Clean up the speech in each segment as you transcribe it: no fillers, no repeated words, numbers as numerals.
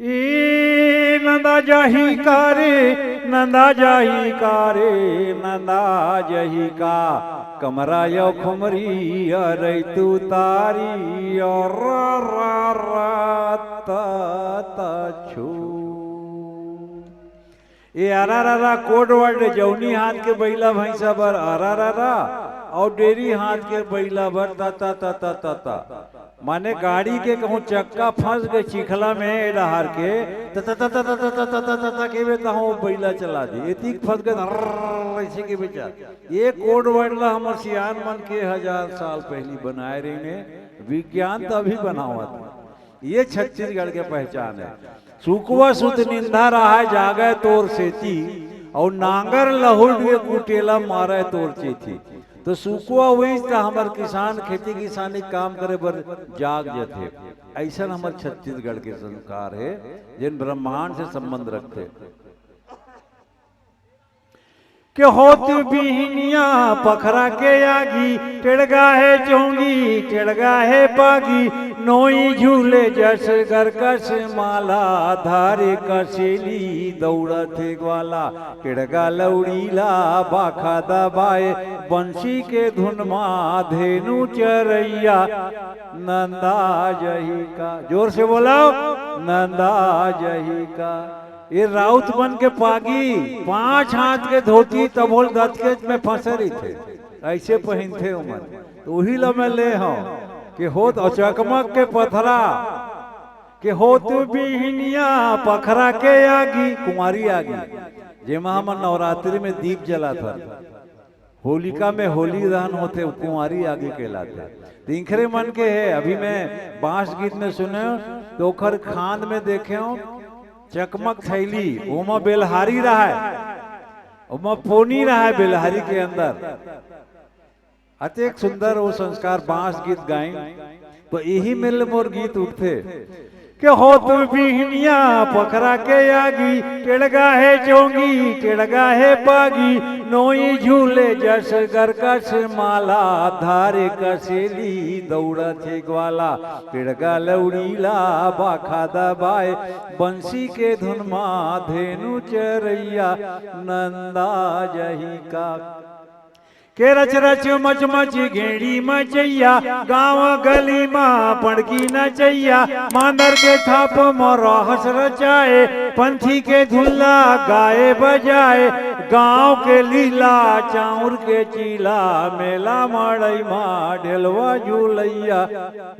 ई नंदा जाही कारे नंदा जाही कारे नंदा जही का कमरा यो खुमरी अरे तू तारी और छू ये अरा कोड वर्ड जौनी हाथ के बैला भैंसा बर अरा और डेरी हाथ के बैला भर ता ता ता ता ता ता माने गाड़ी के कहूँ चक्का फंस गए चिखला में डहार के ता ता ता ता ता ता ता ता ता ता के बेता हूँ बैला चला दी इतनी फंस गए ऐसे के बेचा ये कोड वर्ड ला हमर सियान मन के 1000 साल पहली बनाए रही ने विज्ञान तो अभी बना हुआ था। ये छत्तीसगढ़ के पहचान है। सुकवा सुत निंदा रहा है जागे तोर सेती और नांगर लहुट के कुटेला मारे तोर चेती तो सुकुआ हुई तो हमार किसान खेती किसानी काम करे बर जाग जथे। ऐसा हमार छत्तीसगढ़ के संस्कार है जिन ब्रह्मांड से संबंध रखते के होत बिहनिया पखरा के आगी टेड़गा है चोंगी टेड़गा है पागी नोई झूले जस गरकस माला धारे कसेली दौड़त ग्वाला टेड़गा लौड़ीला बाखा दबाए बंसी के धुन मा धेनु चरैया नंदा जही का जोर से बोलाओ नंदा जही का। ये राउत बन के पागी 5 हाथ के धोती तबोल दतकेज में फंसे रही थे ऐसे पहनते उमर तो वही ला मैं ले हूँ कि होत चकमक के पथरा के होत बिहनिया पखरा के आगी कुमारी आगी जेमा हम नवरात्रि में दीप जला था होलिका में होली दहन होते कुमारी आगे कहलाते तीखरे मन के है। अभी मैं बांस गीत में सुने तो खान में देखे हूँ चकमक थैली ओमा बेलहारी रहा है ओमा पोनी रहा है बेलहारी के अंदर अत्यंत सुंदर वो संस्कार बांस गीत गाएं तो यही मिल मोर गीत उठते के हो तू बिहनिया पखरा के आगी टेड़गा है चोंगी टेड़गा है पागी नोई झूले जस गरकस माला धारे कसेली दौड़ा थे ग्वाला टेड़गा लौड़ीला बाखा दबाए बंसी के धुन मा धेनु चरैया नंदा जही का के रच रच मच मच घेड़ी मचैया गाँव गली माँ पड़की नचैया मांदर के थाप मोरा हस रचाए पंथी के धुल्ला गाए बजाए गाँव के लीला चाउर के चीला मेला मड़ई माँ ढेलवा झूलैया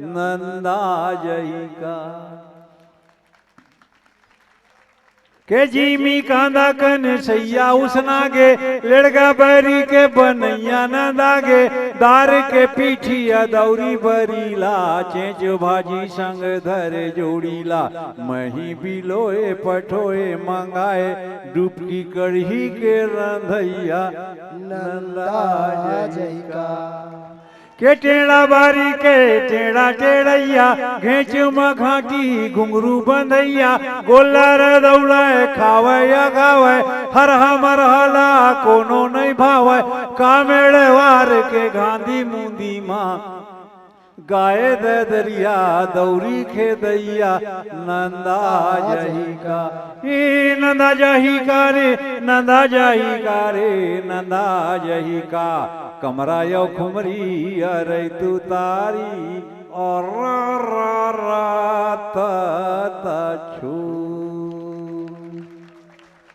नंदा जही का के जीमी कांदा कन सैया उसनागे लड़का बरी के बनैया न दागे दार के पीठिया दौरी बरीला चेंच भाजी संग धरे जोड़ीला मही बिलोए पठोए मंगाए डुबकी कढ़ी के रंधैया नंदा जय का के टेढ़ा बारी के टेढ़ा टेढ़ैया घेच मघाटी घुंगरू बंधैया गोल्ला दौड़े खावे या गावे हर हमर हला कोनो नहीं भावे कामेड़े वार के गांधी मुंदी माँ गाए दे दरिया दौरी खे दैया नंदा जही का ई नंदा जही का रे नंदा जही का रे नंदा जही का कमरा यो खुमरी अरे तू तारी और छू